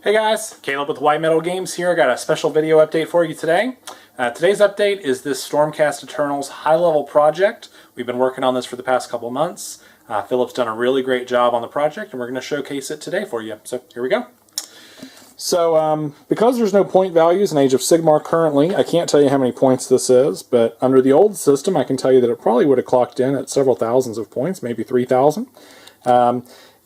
Hey guys, Caleb with White Metal Games here. I got a special video update for you today. Today's update is this Stormcast Eternals high-level project. We've been working on this for the past couple months. Philip's done a really great job on the project, and we're going to showcase it today for you. So here we go. So because there's no point values in Age of Sigmar currently, I can't tell you how many points this is, but under the old system I can tell you that it probably would have clocked in at several thousands of points, maybe 3,000.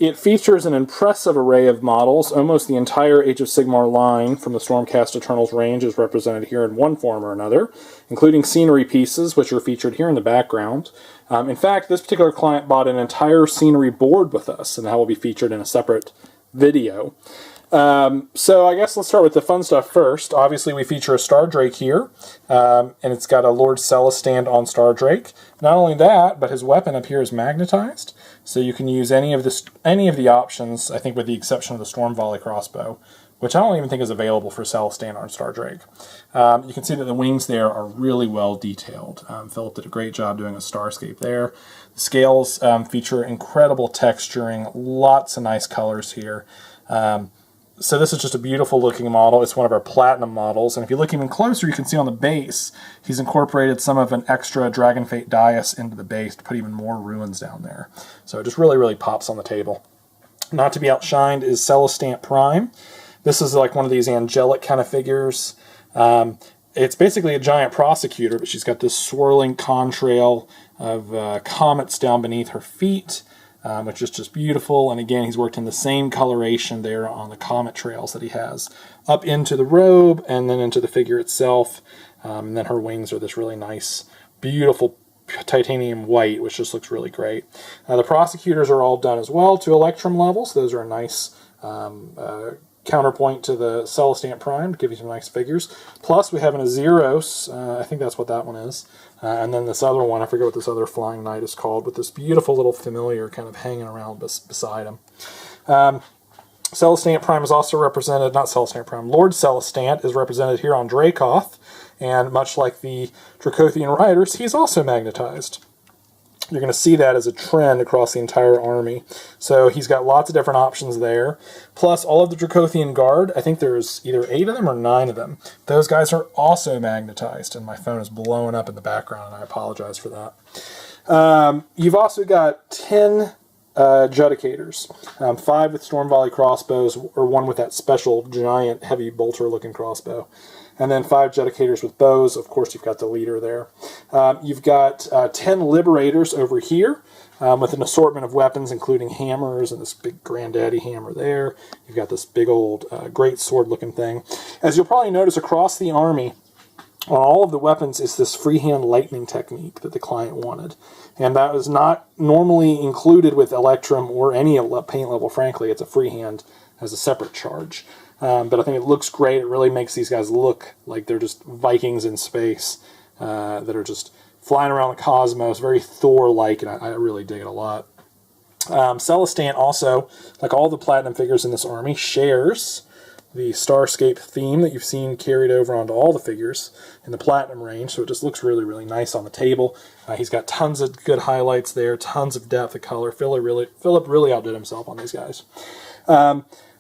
It features an impressive array of models. Almost the entire Age of Sigmar line from the Stormcast Eternals range is represented here in one form or another, including scenery pieces, which are featured here in the background. In fact, this particular client bought an entire scenery board with us, and that will be featured in a separate video. So I guess let's start with the fun stuff first. Obviously, we feature a Star Drake here, and it's got a Lord Celestant on Star Drake. Not only that, but his weapon up here is magnetized, so you can use any of the options, I think with the exception of the Storm Volley crossbow, which I don't even think is available for Celestant on Star Drake. You can see that the wings there are really well detailed. Philip did a great job doing a starscape there. The scales feature incredible texturing, lots of nice colors here. So this is just a beautiful looking model. It's one of our platinum models, and if you look even closer, you can see on the base, he's incorporated some of an extra Dragon Fate dais into the base to put even more ruins down there. So it just really, really pops on the table. Not to be outshined is Celestant Prime. This is like one of these angelic kind of figures. It's basically a giant prosecutor, but she's got this swirling contrail of comets down beneath her feet. Which is just beautiful, and again, he's worked in the same coloration there on the comet trails that he has up into the robe and then into the figure itself, and then her wings are this really nice, beautiful titanium white, which just looks really great. The prosecutors are all done as well to Electrum levels. Those are a nice counterpoint to the Celestant Prime to give you some nice figures. Plus, we have an Azeros, I think that's what that one is. And then this other one, I forget what this other flying knight is called, with this beautiful little familiar kind of hanging around beside him. Celestant Prime is also represented, not Celestant Prime, Lord Celestant is represented here on Dracoth, and much like the Dracothian Riders, he's also magnetized. You're going to see that as a trend across the entire army. So he's got lots of different options there. Plus, all of the Dracothian Guard, I think there's either 8 of them or 9 of them. Those guys are also magnetized, and my phone is blowing up in the background, and I apologize for that. You've also got 10 Judicators, 5 with Storm Volley crossbows, or 1 with that special giant heavy bolter-looking crossbow. And then 5 Judicators with bows. Of course, you've got the leader there. You've got 10 Liberators over here with an assortment of weapons, including hammers and this big granddaddy hammer there. You've got this big old great sword-looking thing. As you'll probably notice across the army, on all of the weapons is this freehand lightning technique that the client wanted. And that was not normally included with Electrum or any paint level, frankly. It's a freehand as a separate charge. But I think it looks great. It really makes these guys look like they're just Vikings in space that are just flying around the cosmos, very Thor-like, and I really dig it a lot. Celestant also, like all the Platinum figures in this army, shares the Starscape theme that you've seen carried over onto all the figures in the Platinum range, so it just looks really, really nice on the table. He's got tons of good highlights there, tons of depth of color. Philip really outdid himself on these guys.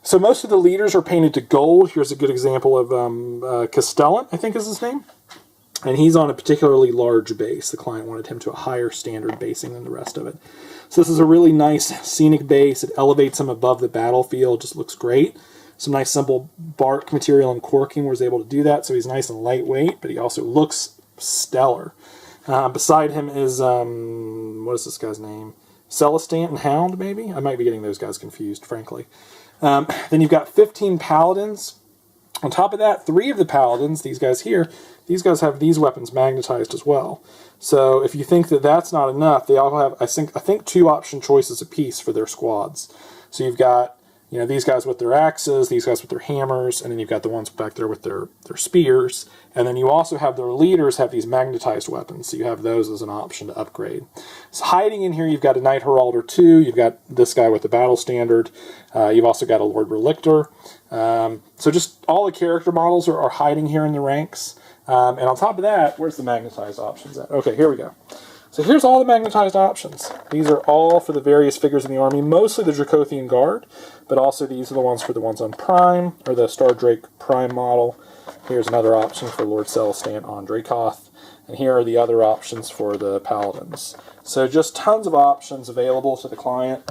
So most of the leaders are painted to gold. Here's a good example of Castellan, I think is his name. And he's on a particularly large base. The client wanted him to a higher standard basing than the rest of it. So this is a really nice scenic base. It elevates him above the battlefield. Just looks great. Some nice simple bark material and corking was able to do that. So he's nice and lightweight, but he also looks stellar. Beside him is, what is this guy's name? Celestant and Hound, maybe? I might be getting those guys confused, frankly. Then you've got 15 Paladins. On top of that, 3 of the Paladins, these guys here, these guys have these weapons magnetized as well. So if you think that that's not enough, they all have, I think 2 option choices apiece for their squads. So you've got, you know, these guys with their axes, these guys with their hammers, and then you've got the ones back there with their spears. And then you also have their leaders have these magnetized weapons, so you have those as an option to upgrade. So hiding in here, you've got a Knight Herald or 2, you've got this guy with the battle standard, you've also got a Lord Relictor. So just all the character models are hiding here in the ranks. And on top of that, where's the magnetized options at? Okay, here we go. So here's all the magnetized options. These are all for the various figures in the army, mostly the Dracothian Guard, but also these are the ones for the ones on Prime, or the Star Drake Prime model. Here's another option for Lord Celestant on Dracoth, and here are the other options for the Paladins. So just tons of options available to the client.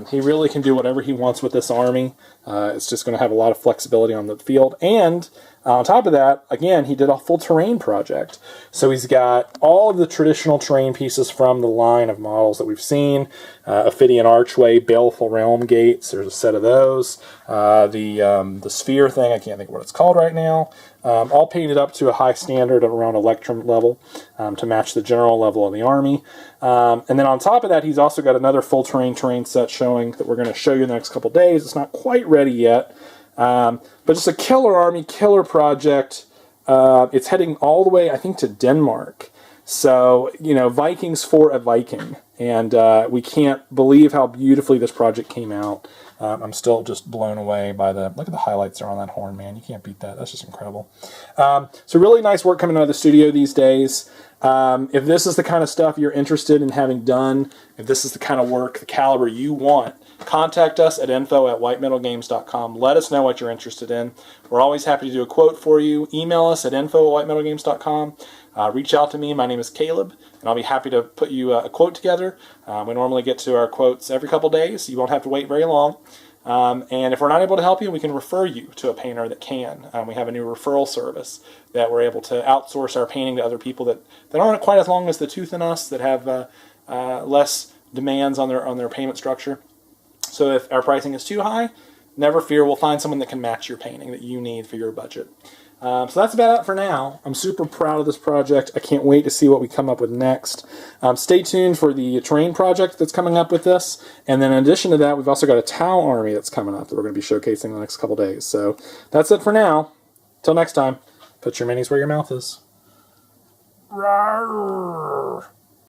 He really can do whatever he wants with this army. It's just going to have a lot of flexibility on the field, and on top of that, again, he did a full terrain project. So he's got all of the traditional terrain pieces from the line of models that we've seen. Ophidian Archway, Baleful Realm Gates, there's a set of those. The sphere thing, I can't think of what it's called right now. All painted up to a high standard of around Electrum level to match the general level of the army. And then on top of that, he's also got another full terrain set showing that we're going to show you in the next couple days. It's not quite ready yet. But just a killer army, killer project. It's heading all the way, I think, to Denmark. So, you know, Vikings for a Viking. And we can't believe how beautifully this project came out. I'm still just blown away by look at the highlights there on that horn, man. You can't beat that. That's just incredible. So really nice work coming out of the studio these days. If this is the kind of stuff you're interested in having done, if this is the kind of work, the caliber you want, contact us at info@whitemetalgames.com. Let us know what you're interested in. We're always happy to do a quote for you. Email us at info@whitemetalgames.com. Reach out to me. My name is Caleb, and I'll be happy to put you a quote together. We normally get to our quotes every couple days, so you won't have to wait very long. And if we're not able to help you, we can refer you to a painter that can. We have a new referral service that we're able to outsource our painting to other people that aren't quite as long as the tooth in us, that have less demands on their payment structure. So if our pricing is too high, never fear, we'll find someone that can match your painting that you need for your budget. So that's about it for now. I'm super proud of this project. I can't wait to see what we come up with next. Stay tuned for the terrain project that's coming up with this. And then in addition to that, we've also got a Tau army that's coming up that we're going to be showcasing in the next couple days. So that's it for now. Till next time, put your minis where your mouth is. Rawr.